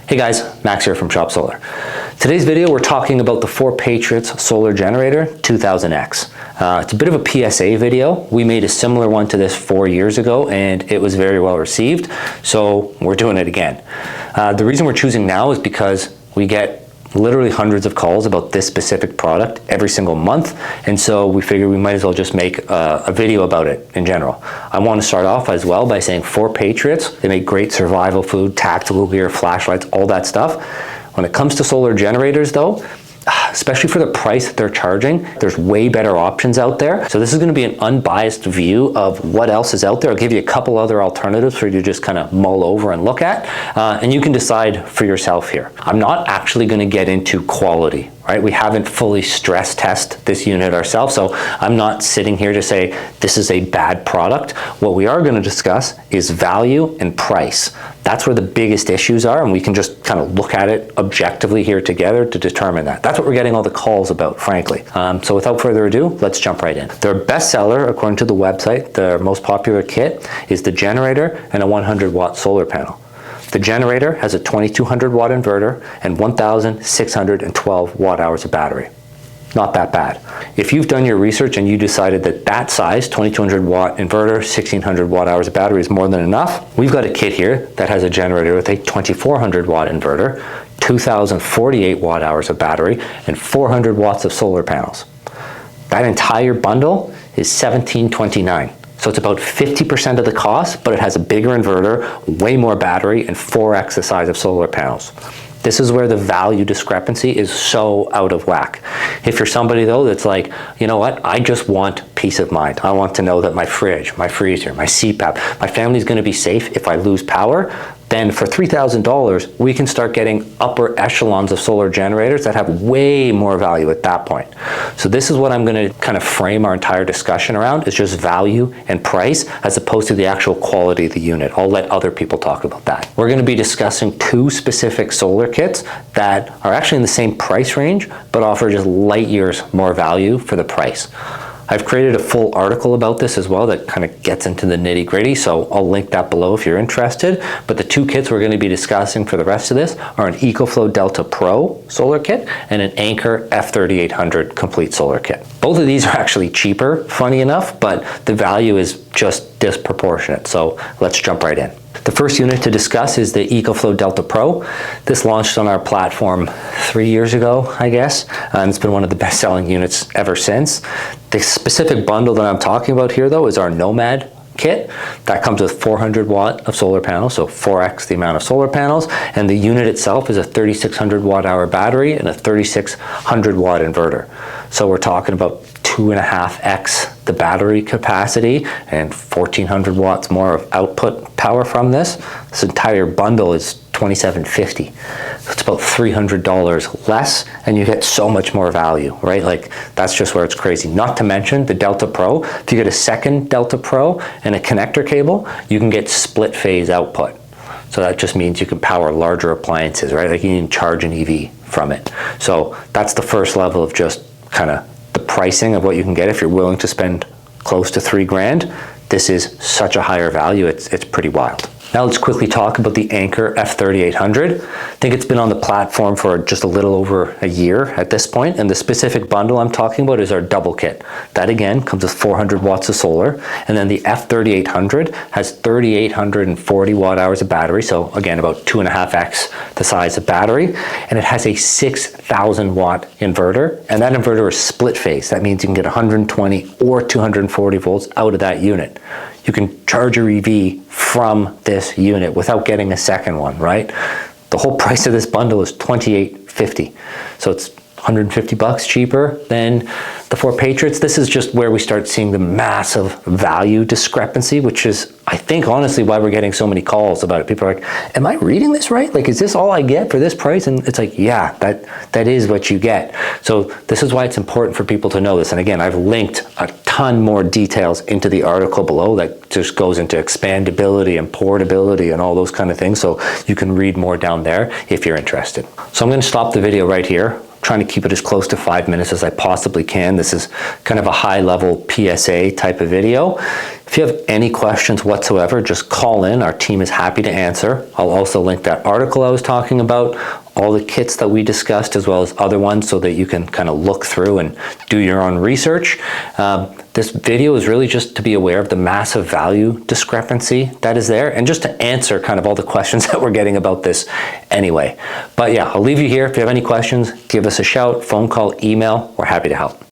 Hey guys, Max here from Shop Solar. Today's video we're talking about the 4 Patriots solar generator 2000X. It's a bit of a PSA video. We made a similar one to this 4 years ago and it was very well received, so we're doing it again. The reason we're choosing now is because we get literally hundreds of calls about this specific product every single month, and so we figured we might as well just make a video about it in general. I want to start off as well by saying 4 Patriots, they make great survival food, tactical gear, flashlights, all that stuff. When it comes to solar generators though, especially for the price that they're charging, there's way better options out there. So this is going to be an unbiased view of what else is out there. I'll give you a couple other alternatives for you to just kind of mull over and look at, and you can decide for yourself here. I'm not actually going to get into quality, right? We haven't fully stress test this unit ourselves, so I'm not sitting here to say this is a bad product. What we are going to discuss is value and price. That's where the biggest issues are, and we can just kind of look at it objectively here together to determine that. That's what we're getting all the calls about, frankly. So without further ado, let's jump right in. Their best seller, according to the website, their most popular kit is the generator and a 100-watt solar panel. The generator has a 2200 watt inverter and 1612 watt hours of battery. Not that bad. If you've done your research and you decided that that size, 2200 watt inverter, 1600 watt hours of battery is more than enough, we've got a kit here that has a generator with a 2400 watt inverter, 2048 watt hours of battery, and 400 watts of solar panels. That entire bundle is $1729. So it's about 50% of the cost, but it has a bigger inverter, way more battery, and 4x the size of solar panels. This is where the value discrepancy is so out of whack. If you're somebody though that's like, you know what, I just want peace of mind. I want to know that my fridge, my freezer, my CPAP, my family's gonna be safe if I lose power, then for $3,000, we can start getting upper echelons of solar generators that have way more value at that point. So this is what I'm gonna kind of frame our entire discussion around, is just value and price as opposed to the actual quality of the unit. I'll let other people talk about that. We're gonna be discussing 2 specific solar kits that are actually in the same price range, but offer just light years more value for the price. I've created a full article about this as well that kind of gets into the nitty gritty, so I'll link that below if you're interested. But the 2 kits we're going to be discussing for the rest of this are an EcoFlow Delta Pro solar kit and an Anker F3800 complete solar kit. Both of these are actually cheaper, funny enough, but the value is just disproportionate. So let's jump right in. The first unit to discuss is the EcoFlow Delta Pro. This launched on our platform 3 years ago, I guess, and it's been one of the best-selling units ever since. The specific bundle that I'm talking about here, though, is our Nomad Kit. That comes with 400 watt of solar panels, so 4x the amount of solar panels, and the unit itself is a 3600 watt hour battery and a 3600 watt inverter. So we're talking about 2.5x the battery capacity and 1400 watts more of output power from this. This entire bundle is $2,750. So it's about $300 less, and you get so much more value, right? Like, that's just where it's crazy. Not to mention the Delta Pro. If you get a second Delta Pro and a connector cable, you can get split phase output. So that just means you can power larger appliances, right? Like, you can charge an EV from it. So that's the first level of just kind of the pricing of what you can get if you're willing to spend close to $3,000. This is such a higher value, it's pretty wild. Now let's quickly talk about the Anker F3800. I think it's been on the platform for just a little over a year at this point, and the specific bundle I'm talking about is our double kit. That again comes with 400 watts of solar, and then the F3800 has 3840 watt hours of battery, so again about 2.5x the size of battery, and it has a 6000 watt inverter, and that inverter is split phase. That means you can get 120 or 240 volts out of that unit. You can charge your EV from this unit without getting a second one, right? The whole price of this bundle is $28.50. So it's $150 cheaper than the 4 Patriots. This is just where we start seeing the massive value discrepancy, which is, I think, honestly, why we're getting so many calls about it. People are like, am I reading this right? Like, is this all I get for this price? And it's like, yeah, that is what you get. So this is why it's important for people to know this. And again, I've linked a ton more details into the article below that just goes into expandability and portability and all those kind of things. So you can read more down there if you're interested. So I'm going to stop the video right here. Trying to keep it as close to 5 minutes as I possibly can. This is kind of a high level PSA type of video. If If you have any questions whatsoever, just call in. Our team is happy to answer. I'll also link that article I was talking about, all the kits that we discussed, as well as other ones, so that you can kind of look through and do your own research. This video is really just to be aware of the massive value discrepancy that is there, and just to answer kind of all the questions that we're getting about this anyway. But yeah, I'll leave you here. If you have any questions, give us a shout, phone call, email. We're happy to help.